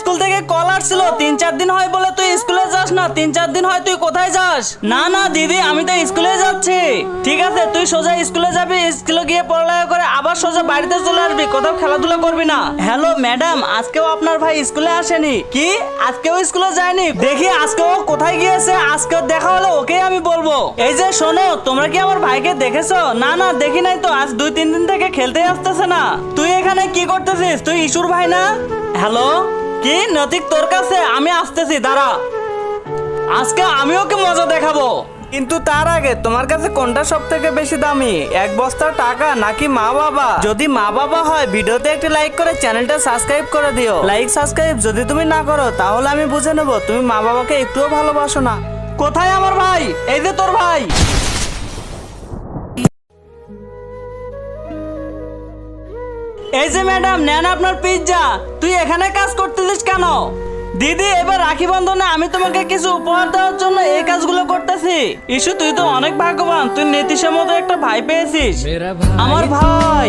School থেকে call আসছিল 3-4 দিন হয় বলে তুই স্কুলে যাস না। 3-4 দিন হয় তুই কোথায় যাস? না না দিদি, আমি তো স্কুলে যাচ্ছি। ঠিক আছে, তুই সোজা স্কুলে যাবি, স্কুলে গিয়ে পড়ালেখা করে আবার সোজা বাড়িতে চলে আসবি, কোথাও খেলাধুলা করবি না। হ্যালো ম্যাডাম, আজকেও আপনার ভাই স্কুলে আসেনি? কি আজকেও স্কুলে যায়নি? দেখি আজকেও কোথায় গিয়েছে, আজকেও দেখা হলে ওকেই আমি বলবো। এই যে শোনো, তোমরা কি আমার ভাইকে দেখেছো? না না দেখি নাই তো, আজ 2-3 দিন থেকে খেলতে আসতেছে না। তুই এখানে কি করতেছিস? তুই ইসুর ভাই না? হ্যালো, কি নতিক তোর কাছে? আমি আসতেছি, দাঁড়া। আজকে আমি ওকে মজা দেখাবো। কিন্তু তার আগে তোমার কাছে কোনটা সব থেকে বেশি দামি, 1 বস্তা টাকা নাকি মা বাবা? যদি মা বাবা হয় ভিডিওতে একটি লাইক করে চ্যানেলটা সাবস্ক্রাইব করে দিও। লাইক সাবস্ক্রাইব যদি তুমি না করো তাহলে আমি বুঝে নেব তুমি মা বাবাকে একটুও ভালোবাসো না। কোথায় আমার ভাই? এই যে তোর ভাই। এই যে ম্যাডাম, নেন আপনার পিৎজা। তুই এখানে কাজ করতেছিস কেন? দিদি, এবার রাখি বন্ধনে আমি তোমাকে কিছু উপহার দেওয়ার জন্য এই কাজগুলো করতেছি। ইস্যু, তুই তো অনেক ভাগ্যবান, তুই নীতিশের মতো একটা ভাই পেয়েছিস। আমার ভাই।